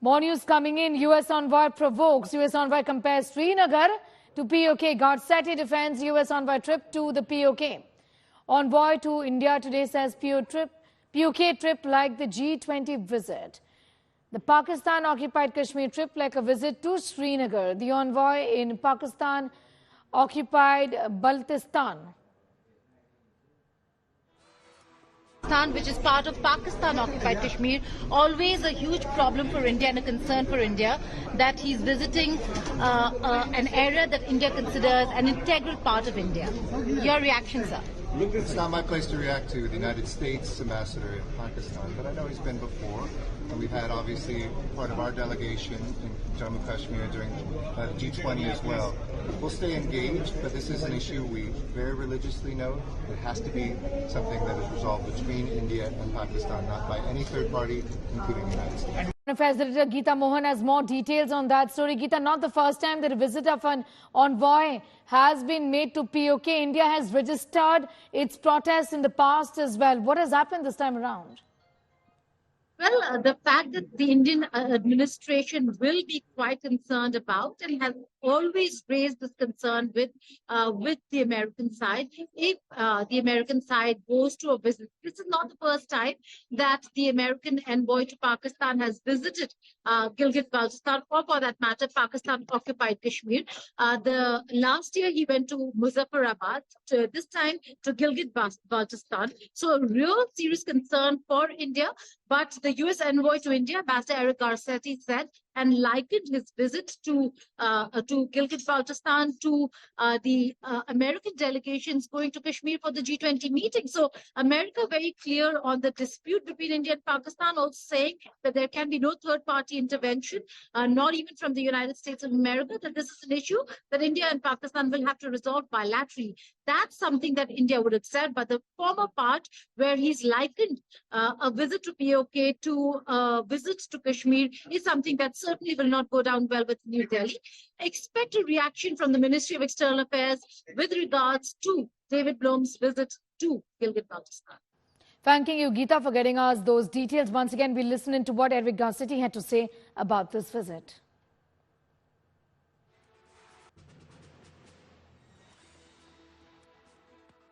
More news coming in. US envoy provokes. US envoy compares Srinagar to PoK. Garcetti defends US envoy trip to the PoK. Envoy to India today says PoK trip like the G20 visit. The Pakistan-occupied Kashmir trip like a visit to Srinagar. The envoy in Pakistan-occupied Baltistan, which is part of Pakistan-occupied Kashmir, always a huge problem for India and a concern for India that he's visiting an area that India considers an integral part of India. Your reaction, sir? It's not my place to react to the United States ambassador in Pakistan, but I know he's been before. And we've had, obviously, part of our delegation in Jammu Kashmir during the G20 as well. We'll stay engaged, but this is an issue we very religiously know. It has to be something that is resolved between India and Pakistan, not by any third party, including the United States. Affairs Editor Geeta Mohan has more details on that story. Geeta, not the first time that a visit of an envoy has been made to PoK. India has registered its protests in the past as well. What has happened this time around? Well, the fact that the Indian administration will be quite concerned about and has always raised this concern with the American side. If the American side goes to a visit, this is not the first time that the American envoy to Pakistan has visited Gilgit-Baltistan, or for that matter, Pakistan-occupied Kashmir. The last year he went to Muzaffarabad, this time to Gilgit-Baltistan. So a real serious concern for India. But the U.S. envoy to India, Ambassador Garcetti, said and likened his visit to Gilgit-Baltistan to the American delegations going to Kashmir for the G20 meeting. So America very clear on the dispute between India and Pakistan, also saying that there can be no third-party intervention, not even from the United States of America, that this is an issue that India and Pakistan will have to resolve bilaterally. That's something that India would accept. But the former part, where he's likened a visit to PoK to visits to Kashmir, is something that certainly will not go down well with New Delhi. Expect a reaction from the Ministry of External Affairs with regards to David Bloom's visit to Gilgit-Baltistan. Thanking you, Geeta, for getting us those details. Once again, we'll listen into what Eric Garcetti had to say about this visit.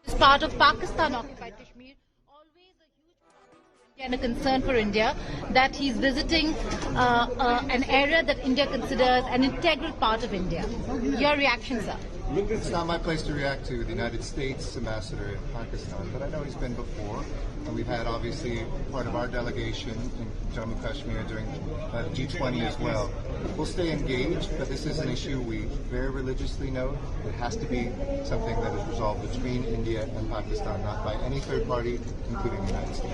As part of Pakistan-occupied Kashmir, always a huge problem and a concern for India that he's visiting an area that India considers an integral part of India. Your reaction, sir? It's not my place to react to the United States ambassador in Pakistan, but I know he's been before. And we've had, obviously, part of our delegation in Jammu Kashmir during the G20 as well. We'll stay engaged, but this is an issue we very religiously know. It has to be something that is resolved between India and Pakistan, not by any third party, including the United States.